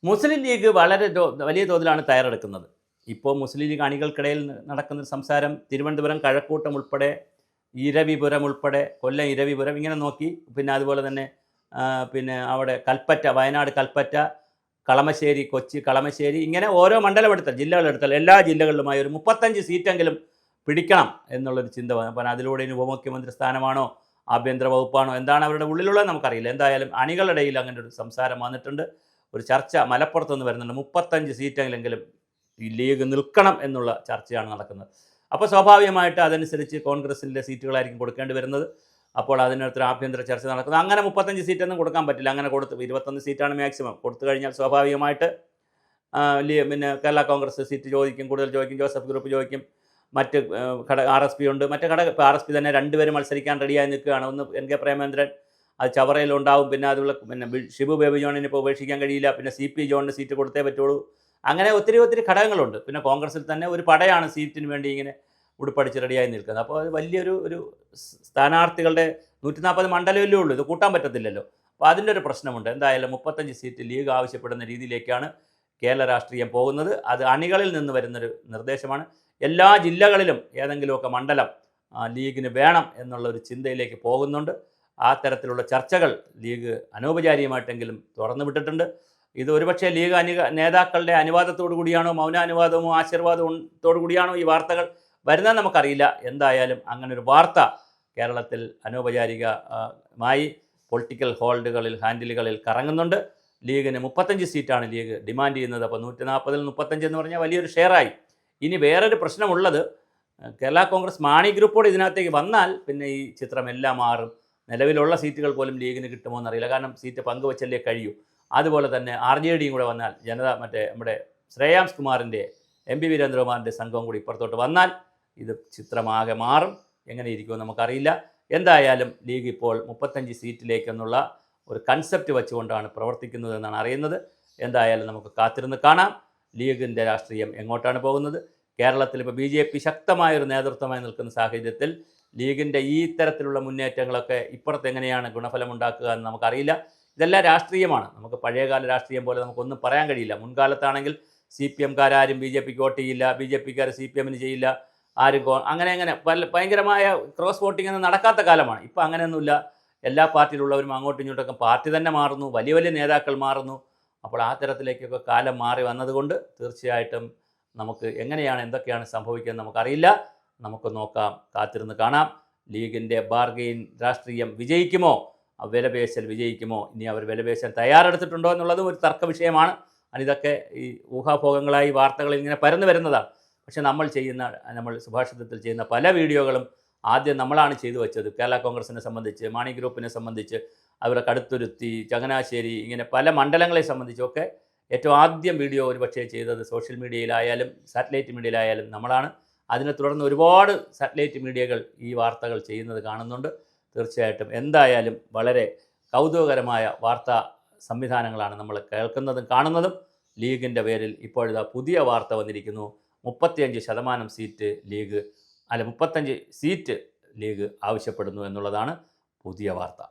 മുസ്ലിം league വളരെ വലിയ തോതിലാണ് തയ്യാറെടുക്കുന്നത്. ഇപ്പോൾ മുസ്ലിം ലീഗ് അണികൾക്കിടയിൽ നടക്കുന്നൊരു സംസാരം തിരുവനന്തപുരം കഴക്കൂട്ടം ഉൾപ്പെടെ, ഇരവിപുരം ഉൾപ്പെടെ, കൊല്ലം ഇരവിപുരം ഇങ്ങനെ നോക്കി, പിന്നെ അതുപോലെ തന്നെ പിന്നെ അവിടെ കൽപ്പറ്റ, വയനാട് കൽപ്പറ്റ, കളമശ്ശേരി, കൊച്ചി കളമശ്ശേരി, ഇങ്ങനെ ഓരോ മണ്ഡലമെടുത്താൽ, ജില്ലകളെടുത്താൽ എല്ലാ ജില്ലകളിലുമായി ഒരു 35 സീറ്റെങ്കിലും പിടിക്കണം എന്നുള്ളൊരു ചിന്ത വന്നു. അപ്പം അതിലൂടെ ഇനി ഉപമുഖ്യമന്ത്രി സ്ഥാനമാണോ ആഭ്യന്തര വകുപ്പാണോ എന്താണ് അവരുടെ ഉള്ളിലുള്ളത് നമുക്കറിയില്ല. എന്തായാലും അണികളുടെ ഇടയിൽ അങ്ങനെ ഒരു സംസാരം വന്നിട്ടുണ്ട്. ഒരു ചർച്ച മലപ്പുറത്ത് നിന്ന് വരുന്നുണ്ട്. 35 സീറ്റെങ്കിലും ഈ ലീഗ് നിൽക്കണം എന്നുള്ള ചർച്ചയാണ് നടക്കുന്നത്. അപ്പോൾ സ്വാഭാവികമായിട്ട് അതനുസരിച്ച് കോൺഗ്രസിൻ്റെ സീറ്റുകളായിരിക്കും കൊടുക്കേണ്ടി വരുന്നത്. അപ്പോൾ അതിനകത്തൊരു ആഭ്യന്തര ചർച്ച നടക്കുന്നത്. അങ്ങനെ 35 സീറ്റൊന്നും കൊടുക്കാൻ പറ്റില്ല. അങ്ങനെ കൊടുത്ത് 21 സീറ്റാണ് മാക്സിമം. കൊടുത്തു കഴിഞ്ഞാൽ സ്വാഭാവികമായിട്ട് പിന്നെ കേരള കോൺഗ്രസ് സീറ്റ് ചോദിക്കും, കൂടുതൽ ചോദിക്കും, ജോസഫ് ഗ്രൂപ്പ് ചോദിക്കും, മറ്റ് RSP ഉണ്ട്. മറ്റ് RSP തന്നെ 2 പേര് മത്സരിക്കാൻ റെഡിയായി നിൽക്കുകയാണ്. ഒന്ന് NK പ്രേമേന്ദ്രൻ, അത് ചവറയിലുണ്ടാവും. പിന്നെ അതുള്ള ഷിബു ബേബി ജോണിന് ഇപ്പോൾ ഉപേക്ഷിക്കാൻ കഴിയില്ല. പിന്നെ CP ജോണിന് സീറ്റ് കൊടുത്തേ പറ്റുള്ളൂ. അങ്ങനെ ഒത്തിരി ഘടകങ്ങളുണ്ട്. പിന്നെ കോൺഗ്രസിൽ തന്നെ ഒരു പടയാണ് സീറ്റിന് വേണ്ടി ഇങ്ങനെ ഉടുപ്പടിച്ച് റെഡിയായി നിൽക്കുന്നത്. അപ്പോൾ അത് വലിയൊരു സ്ഥാനാർത്ഥികളുടെ 140 മണ്ഡലമല്ലേ ഉള്ളൂ, ഇത് കൂട്ടാൻ പറ്റത്തില്ലല്ലോ. അപ്പോൾ അതിൻ്റെ ഒരു പ്രശ്നമുണ്ട്. എന്തായാലും 35 സീറ്റ് ലീഗ് ആവശ്യപ്പെടുന്ന രീതിയിലേക്കാണ് കേരള രാഷ്ട്രീയം പോകുന്നത്. അത് അണികളിൽ നിന്ന് വരുന്നൊരു നിർദ്ദേശമാണ്. എല്ലാ ജില്ലകളിലും ഏതെങ്കിലുമൊക്കെ മണ്ഡലം ലീഗിന് വേണം എന്നുള്ളൊരു ചിന്തയിലേക്ക് പോകുന്നുണ്ട്. ആ തരത്തിലുള്ള ചർച്ചകൾ ലീഗ് അനൗപചാരികമായിട്ടെങ്കിലും തുറന്നു വിട്ടിട്ടുണ്ട്. ഇത് ഒരുപക്ഷെ ലീഗ് നേതാക്കളുടെ അനുവാദത്തോടു കൂടിയാണോ, മൗനാനുവാദമോ ആശീർവാദത്തോടു കൂടിയാണോ ഈ വാർത്തകൾ വരുന്നത് നമുക്കറിയില്ല. എന്തായാലും അങ്ങനൊരു വാർത്ത കേരളത്തിൽ അനൗപചാരികമായി പൊളിറ്റിക്കൽ ഹാൻഡിലുകളിൽ കറങ്ങുന്നുണ്ട്. ലീഗിന് 35 സീറ്റാണ് ലീഗ് ഡിമാൻഡ് ചെയ്യുന്നത്. അപ്പോൾ 140-ൽ 35 എന്ന് പറഞ്ഞാൽ വലിയൊരു ഷെയറായി. ഇനി വേറൊരു പ്രശ്നമുള്ളത്, കേരള കോൺഗ്രസ് മാണി ഗ്രൂപ്പോട് ഇതിനകത്തേക്ക് വന്നാൽ പിന്നെ ഈ ചിത്രമെല്ലാം മാറും. നിലവിലുള്ള സീറ്റുകൾ പോലും ലീഗിന് കിട്ടുമോ എന്നറിയില്ല. കാരണം സീറ്റ് പങ്കുവച്ചല്ലേ കഴിയൂ. അതുപോലെ തന്നെ RJDയും കൂടെ വന്നാൽ, നമ്മുടെ ശ്രേയാംസ് കുമാറിൻ്റെ MP വീരേന്ദ്രകുമാറിൻ്റെ സംഘവും കൂടി ഇപ്പുറത്തോട്ട് വന്നാൽ ഇത് ചിത്രമാകെ മാറും. എങ്ങനെ ഇരിക്കുമോ നമുക്കറിയില്ല. എന്തായാലും ലീഗ് ഇപ്പോൾ 35 സീറ്റിലേക്കെന്നുള്ള ഒരു കൺസെപ്റ്റ് വെച്ചുകൊണ്ടാണ് പ്രവർത്തിക്കുന്നതെന്നാണ് അറിയുന്നത്. എന്തായാലും നമുക്ക് കാത്തിരുന്ന് കാണാം ലീഗിൻ്റെ രാഷ്ട്രീയം എങ്ങോട്ടാണ് പോകുന്നത്. കേരളത്തിൽ ഇപ്പോൾ BJP ശക്തമായൊരു നേതൃത്വമായി നിൽക്കുന്ന സാഹചര്യത്തിൽ ലീഗിൻ്റെ ഈ തരത്തിലുള്ള മുന്നേറ്റങ്ങളൊക്കെ ഇപ്പുറത്ത് എങ്ങനെയാണ് ഗുണഫലമുണ്ടാക്കുക എന്ന് നമുക്കറിയില്ല. ഇതെല്ലാം രാഷ്ട്രീയമാണ്. നമുക്ക് പഴയകാല രാഷ്ട്രീയം പോലെ നമുക്കൊന്നും പറയാൻ കഴിയില്ല. മുൻകാലത്താണെങ്കിൽ CPM-കാരും BJPക്ക് വോട്ട് ചെയ്യില്ല, BJPക്കാർ CPMന് ചെയ്യില്ല, ആരും അങ്ങനെ ഭയങ്കരമായ ക്രോസ് വോട്ടിംഗ് ഒന്നും നടക്കാത്ത കാലമാണ്. ഇപ്പോൾ അങ്ങനെയൊന്നുമില്ല. എല്ലാ പാർട്ടിയിലുള്ളവരും അങ്ങോട്ടും ഇങ്ങോട്ടൊക്കെ പാർട്ടി തന്നെ മാറുന്നു, വലിയ നേതാക്കൾ മാറുന്നു. അപ്പോൾ ആ തരത്തിലേക്കൊക്കെ കാലം മാറി വന്നതുകൊണ്ട് തീർച്ചയായിട്ടും നമുക്ക് എന്തൊക്കെയാണ് സംഭവിക്കുന്നത് നമുക്കറിയില്ല. നമുക്ക് നോക്കാം, കാത്തിരുന്ന് കാണാം. ലീഗിൻ്റെ ബാർഗെയിൻ രാഷ്ട്രീയം വിജയിക്കുമോ, വിലപേശൽ വിജയിക്കുമോ, ഇനി അവർ വിലപേശൽ തയ്യാറെടുത്തിട്ടുണ്ടോ എന്നുള്ളതും ഒരു തർക്ക വിഷയമാണ്. ഇതൊക്കെ ഈ ഊഹാഭോഗങ്ങളായി വാർത്തകളിൽ ഇങ്ങനെ പരന്നു വരുന്നതാണ്. പക്ഷേ നമ്മൾ സുഭാഷിതത്തിൽ ചെയ്യുന്ന പല വീഡിയോകളും ആദ്യം നമ്മളാണ് ചെയ്തു വെച്ചത്. കേരള കോൺഗ്രസിനെ സംബന്ധിച്ച്, മാണി ഗ്രൂപ്പിനെ സംബന്ധിച്ച്, അവരെ കടുത്തുരുത്തി, ചങ്ങനാശ്ശേരി, ഇങ്ങനെ പല മണ്ഡലങ്ങളെ സംബന്ധിച്ചൊക്കെ ഏറ്റവും ആദ്യം വീഡിയോ ഒരുപക്ഷേ ചെയ്തത് സോഷ്യൽ മീഡിയയിലായാലും സാറ്റലൈറ്റ് മീഡിയയിലായാലും നമ്മളാണ്. അതിനെ തുടർന്ന് ഒരുപാട് സാറ്റലൈറ്റ് മീഡിയകൾ ഈ വാർത്തകൾ ചെയ്യുന്നത് കാണുന്നുണ്ട്. തീർച്ചയായിട്ടും എന്തായാലും വളരെ കൗതുകകരമായ വാർത്താ സംവിധാനങ്ങളാണ് നമ്മൾ കേൾക്കുന്നതും കാണുന്നതും. ലീഗിൻ്റെ പേരിൽ ഇപ്പോഴിതാ പുതിയ വാർത്ത വന്നിരിക്കുന്നു. 35% സീറ്റ് 35 സീറ്റ് ലീഗ് ആവശ്യപ്പെടുന്നു എന്നുള്ളതാണ് പുതിയ വാർത്ത.